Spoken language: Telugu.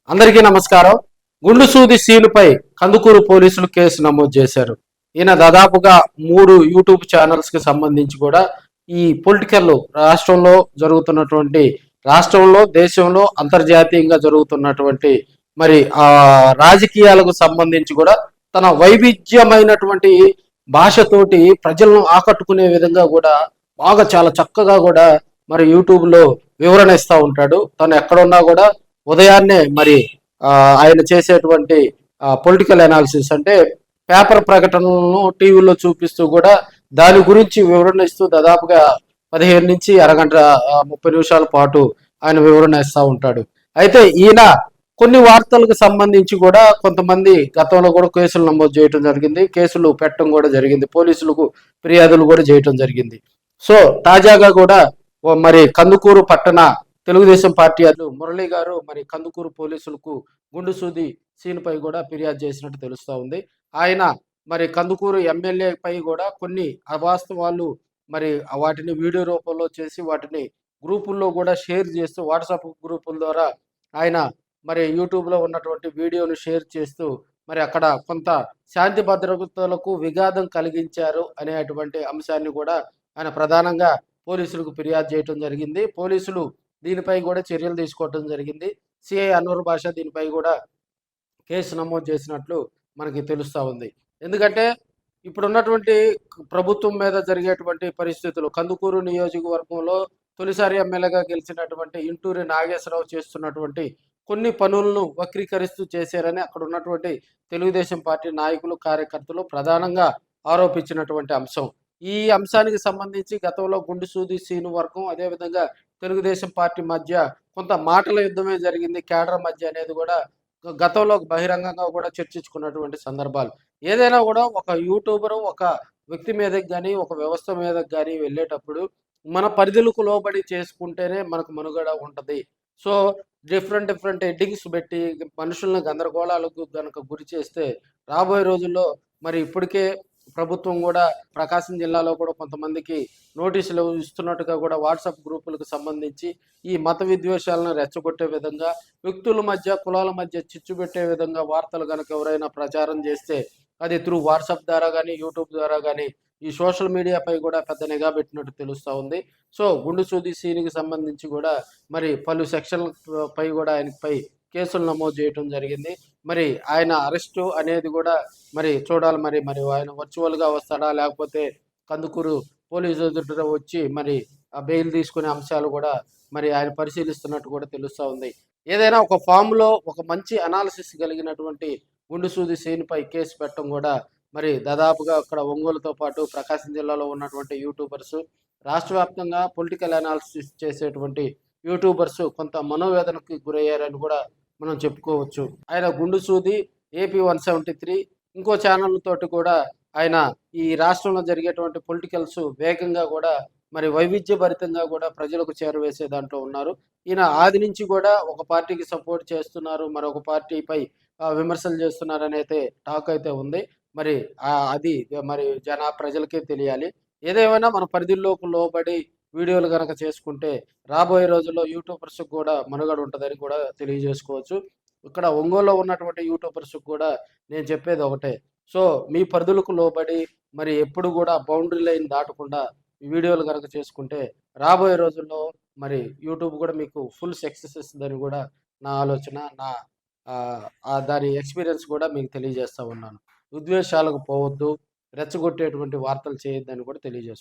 అందరికీ నమస్కారం. గుండు సూది సీనుపై కందుకూరు పోలీసులు కేసు నమోదు చేశారు. ఈయన దాదాపుగా 3 యూట్యూబ్ ఛానల్స్ కి సంబంధించి కూడా ఈ పొలిటికల్ రాష్ట్రంలో దేశంలో అంతర్జాతీయంగా జరుగుతున్నటువంటి మరి రాజకీయాలకు సంబంధించి కూడా తన వైవిధ్యమైనటువంటి భాషతోటి ప్రజలను ఆకట్టుకునే విధంగా కూడా బాగా చాలా చక్కగా కూడా మరి యూట్యూబ్ లో వివరణ ఇస్తూ ఉంటాడు. తను ఎక్కడున్నా కూడా ఉదయాన్నే మరి ఆయన చేసేటువంటి పొలిటికల్ అనాలిసిస్ అంటే పేపర్ ప్రకటనలను టీవీలో చూపిస్తూ కూడా దాని గురించి వివరణ ఇస్తూ దాదాపుగా 15 నుంచి అరగంట 30 నిమిషాల పాటు ఆయన వివరణ ఇస్తూ ఉంటాడు. అయితే ఈయన కొన్ని వార్తలకు సంబంధించి కూడా కొంతమంది గతంలో కూడా కేసులు నమోదు చేయడం జరిగింది, కేసులు పెట్టడం కూడా జరిగింది, పోలీసులకు ఫిర్యాదులు కూడా చేయడం జరిగింది. సో తాజాగా కూడా మరి కందుకూరు పట్టణ తెలుగుదేశం పార్టీ అధ్యక్షులు మురళి గారు మరి కందుకూరు పోలీసులకు గుండు సూది సీన్పై కూడా ఫిర్యాదు చేసినట్టు తెలుస్తూ ఉంది. ఆయన మరి కందుకూరు ఎమ్మెల్యే పై కూడా కొన్ని అవాస్తవాలు మరి వాటిని వీడియో రూపంలో చేసి వాటిని గ్రూపుల్లో కూడా షేర్ చేస్తూ వాట్సాప్ గ్రూపుల ద్వారా ఆయన మరి యూట్యూబ్లో ఉన్నటువంటి వీడియోను షేర్ చేస్తూ మరి అక్కడ కొంత శాంతి భద్రతలకు విఘాతం కలిగించారు అనేటువంటి అంశాన్ని కూడా ఆయన ప్రధానంగా పోలీసులకు ఫిర్యాదు చేయడం జరిగింది. పోలీసులు దీనిపై కూడా చర్యలు తీసుకోవడం జరిగింది. సిఐ అన్వర్ భాష దీనిపై కూడా కేసు నమోదు చేసినట్లు మనకి తెలుస్తూ ఉంది. ఎందుకంటే ఇప్పుడున్నటువంటి ప్రభుత్వం మీద జరిగేటువంటి పరిస్థితులు, కందుకూరు నియోజకవర్గంలో తొలిసారి ఎమ్మెల్యేగా గెలిచినటువంటి ఇంటూరి నాగేశ్వరరావు చేస్తున్నటువంటి కొన్ని పనులను వక్రీకరిస్తూ చేశారని అక్కడ ఉన్నటువంటి తెలుగుదేశం పార్టీ నాయకులు కార్యకర్తలు ప్రధానంగా ఆరోపించినటువంటి అంశం. ఈ అంశానికి సంబంధించి గతంలో గుండు సూది సీను వర్గం అదేవిధంగా తెలుగుదేశం పార్టీ మధ్య కొంత మాటల యుద్ధమే జరిగింది, కేడర్ మధ్య అనేది కూడా గతంలో బహిరంగంగా కూడా చర్చించుకున్నటువంటి సందర్భాలు. ఏదైనా కూడా ఒక యూట్యూబరు ఒక వ్యక్తి మీదకి కానీ ఒక వ్యవస్థ మీదకి కానీ వెళ్ళేటప్పుడు మన పరిధులకు లోబడి చేసుకుంటేనే మనకు మనుగడ ఉంటుంది. సో డిఫరెంట్ హెడ్డింగ్స్ పెట్టి మనుషులను గందరగోళాలకు గనక గురి చేస్తే రాబోయే రోజుల్లో మరి ఇప్పటికే ప్రభుత్వం కూడా ప్రకాశం జిల్లాలో కూడా కొంతమందికి నోటీసులు ఇస్తున్నట్టుగా కూడా వాట్సాప్ గ్రూపులకు సంబంధించి ఈ మత విద్వేషాలను రెచ్చగొట్టే విధంగా, వ్యక్తుల మధ్య కులాల మధ్య చిచ్చు పెట్టే విధంగా వార్తలు కనుక ఎవరైనా ప్రచారం చేస్తే అది త్రూ వాట్సాప్ ద్వారా కానీ యూట్యూబ్ ద్వారా కానీ ఈ సోషల్ మీడియాపై కూడా పెద్ద నిఘా పెట్టినట్టు తెలుస్తూ ఉంది. సో గుండు సూది సీనికి సంబంధించి కూడా మరి పలు సెక్షన్లపై కూడా ఆయనపై కేసులు నమోదు చేయడం జరిగింది. మరి ఆయన అరెస్టు అనేది కూడా మరి చూడాలి. మరి మరి ఆయన వర్చువల్గా వస్తాడా లేకపోతే కందుకూరు పోలీసు ఎదుట వచ్చి మరి ఆ బెయిల్ తీసుకునే అంశాలు కూడా మరి ఆయన పరిశీలిస్తున్నట్టు కూడా తెలుస్తూ ఉంది. ఏదైనా ఒక ఫామ్లో ఒక మంచి అనాలిసిస్ కలిగినటువంటి గుండు సూది సీన్పై కేసు పెట్టడం కూడా మరి దాదాపుగా అక్కడ ఒంగోలుతో పాటు ప్రకాశం జిల్లాలో ఉన్నటువంటి యూట్యూబర్స్, రాష్ట్ర వ్యాప్తంగా పొలిటికల్ అనాలిసిస్ చేసేటువంటి యూట్యూబర్స్ కొంత మనోవేదనకు గురయ్యారని కూడా మనం చెప్పుకోవచ్చు. ఆయన గుండు సూది ఏపీ 173 ఇంకో ఛానల్ తోటి కూడా ఆయన ఈ రాష్ట్రంలో జరిగేటువంటి పొలిటికల్స్ వేగంగా కూడా మరి వైవిధ్యభరితంగా కూడా ప్రజలకు చేరవేసే దాంట్లో ఉన్నారు. ఈయన ఆది నుంచి కూడా ఒక పార్టీకి సపోర్ట్ చేస్తున్నారు, మరొక పార్టీపై విమర్శలు చేస్తున్నారు అని అయితే టాక్ అయితే ఉంది. మరి అది మరి ప్రజలకే తెలియాలి. ఏదేమైనా మన పరిధిలోకి లోబడి వీడియోలు కనుక చేసుకుంటే రాబోయే రోజుల్లో యూట్యూబర్స్కి కూడా మనుగడ ఉంటుందని కూడా తెలియజేసుకోవచ్చు. ఇక్కడ ఒంగోలులో ఉన్నటువంటి యూట్యూబర్స్కి కూడా నేను చెప్పేది ఒకటే. సో మీ పరిధులకు లోబడి మరి ఎప్పుడు కూడా బౌండరీ లైన్ దాటకుండా వీడియోలు కనుక చేసుకుంటే రాబోయే రోజుల్లో మరి యూట్యూబ్ కూడా మీకు ఫుల్ సక్సెస్ ఇస్తుందని కూడా నా ఆలోచన. నా దాని ఎక్స్పీరియన్స్ కూడా మీకు తెలియజేస్తూ ఉన్నాను. ఉద్వేషాలకు పోవద్దు, రెచ్చగొట్టేటువంటి వార్తలు చేయొద్దని కూడా తెలియజేసుకుంటాను.